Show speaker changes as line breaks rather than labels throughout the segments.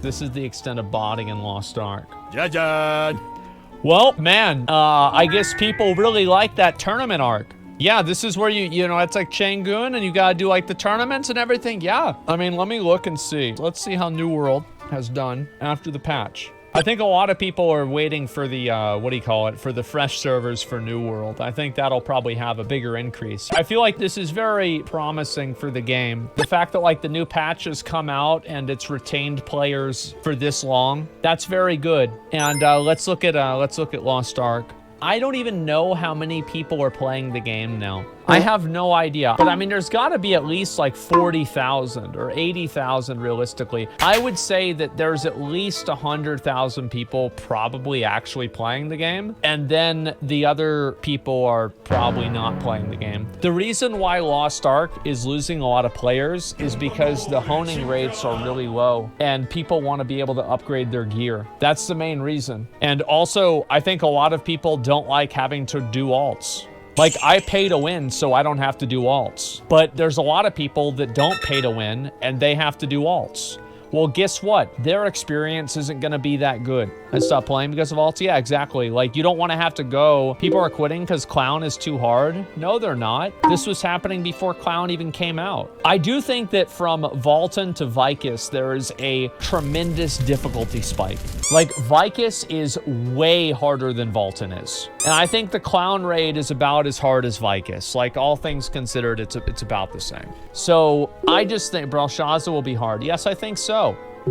This is the extent of botting in Lost Ark.
Jajan!
Well, man, I guess people really like that tournament arc. Yeah, this is where you know, it's like Changun and you gotta do like the tournaments and everything. Yeah, I mean, let me look and see. Let's see how New World has done after the patch. I think a lot of people are waiting for the, for the fresh servers for New World. I think that'll probably have a bigger increase. I feel like this is very promising for the game. The fact that like the new patch has come out and it's retained players for this long, that's very good. And let's look at Lost Ark. I don't even know how many people are playing the game now. I have no idea. But I mean, there's gotta be at least like 40,000 or 80,000 realistically. I would say that there's at least 100,000 people probably actually playing the game. And then the other people are probably not playing the game. The reason why Lost Ark is losing a lot of players is because the honing rates are really low and people want to be able to upgrade their gear. That's the main reason. And also, I think a lot of people don't like having to do alts. Like, I pay to win, so I don't have to do alts. But there's a lot of people that don't pay to win, and they have to do alts. Well, guess what? Their experience isn't going to be that good. I stopped playing because of alts? Yeah, exactly. Like, you don't want to have to go. People are quitting because Clown is too hard. No, they're not. This was happening before Clown even came out. I do think that from Vulcan to Vicus, there is a tremendous difficulty spike. Like, Vicus is way harder than Vulcan is. And I think the Clown raid is about as hard as Vicus. Like, all things considered, it's about the same. So, I just think Belshazzar will be hard. Yes, I think so.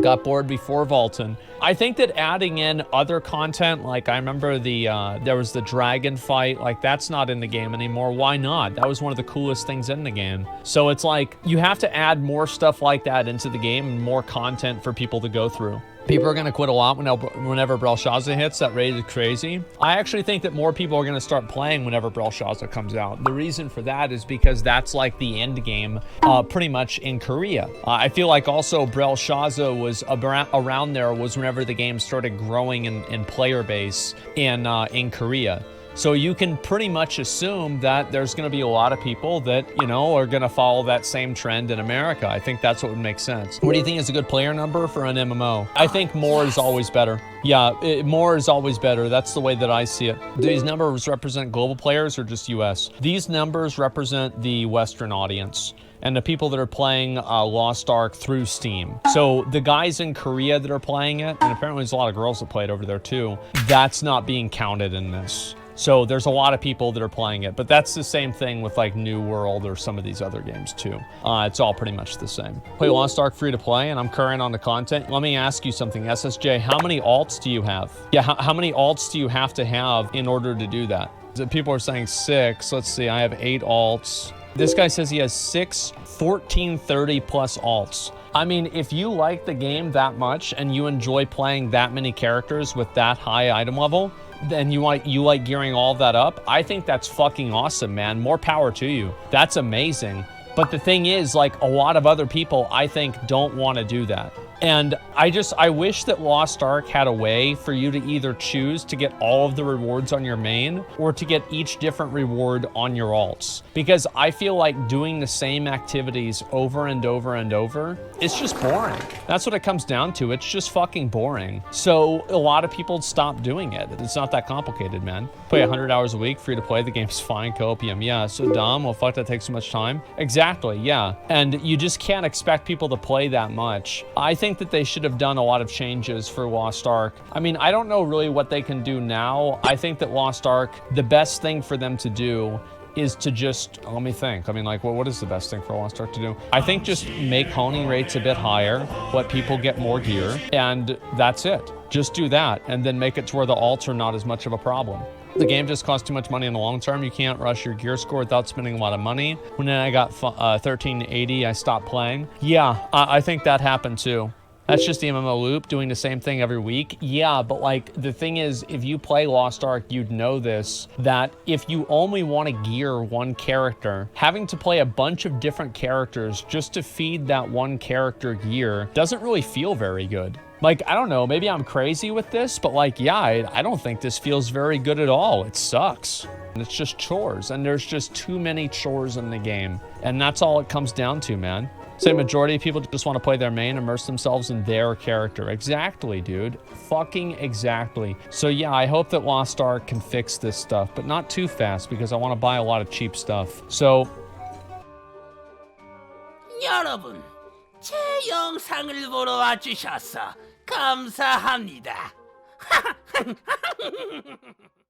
Got bored before Vulcan. I think that adding in other content, like I remember there was the dragon fight, like that's not in the game anymore. Why not? That was one of the coolest things in the game. So it's like, you have to add more stuff like that into the game and more content for people to go through. People are going to quit a lot whenever Belshazzar hits. That raid is crazy. I actually think that more people are going to start playing whenever Belshazzar comes out. The reason for that is because that's like the end game pretty much in Korea. I feel like also Belshazzar was around there was whenever the game started growing in player base in Korea. So you can pretty much assume that there's going to be a lot of people that, you know, are going to follow that same trend in America. I think that's what would make sense. What do you think is a good player number for an MMO? I think more is always better. Yeah, more is always better. That's the way that I see it. Do these numbers represent global players or just US? These numbers represent the Western audience and the people that are playing Lost Ark through Steam. So the guys in Korea that are playing it, and apparently there's a lot of girls that play it over there too, that's not being counted in this. So there's a lot of people that are playing it, but that's the same thing with like New World or some of these other games too. It's all pretty much the same. Play Lost Ark free to play and I'm current on the content. Let me ask you something, SSJ, how many alts do you have? Yeah, how many alts do you have to have in order to do that? People are saying 6. Let's see, I have 8 alts. This guy says he has 6 1430 plus alts. I mean, if you like the game that much and you enjoy playing that many characters with that high item level, then you like gearing all that up, I think that's fucking awesome, man. More power to you. That's amazing. But the thing is, like, a lot of other people, I think, don't want to do that. And I wish that Lost Ark had a way for you to either choose to get all of the rewards on your main or to get each different reward on your alts. Because I feel like doing the same activities over and over and over, it's just boring. That's what it comes down to. It's just fucking boring. So a lot of people stop doing it. It's not that complicated, man. Play 100 hours a week, free to play. The game's fine, copium. Yeah, so dumb. Well, fuck, that takes so much time. Exactly, yeah. And you just can't expect people to play that much. I think that they should have done a lot of changes for Lost Ark. I mean, I don't know really what they can do now. I think that Lost Ark, the best thing for them to do is to just, let me think. I mean, like, what is the best thing for Lost Ark to do? I think just make honing rates a bit higher, let people get more gear, and that's it. Just do that, and then make it to where the alts are not as much of a problem. The game just costs too much money in the long term. You can't rush your gear score without spending a lot of money. When I got 1380, I stopped playing. Yeah, I think that happened too. That's just the MMO loop, doing the same thing every week. Yeah, but like, the thing is, if you play Lost Ark, you'd know this, that if you only want to gear one character, having to play a bunch of different characters just to feed that one character gear doesn't really feel very good. Like, I don't know, maybe I'm crazy with this, but like, yeah, I don't think this feels very good at all. It sucks. And it's just chores, and there's just too many chores in the game. And that's all it comes down to, man. Say majority of people just want to play their main, immerse themselves in their character. Exactly, dude. Fucking exactly. So yeah, I hope that Lost Ark can fix this stuff, but not too fast because I want to buy a lot of cheap stuff. So
여러분, 제 영상을 보러 와주셔서 감사합니다.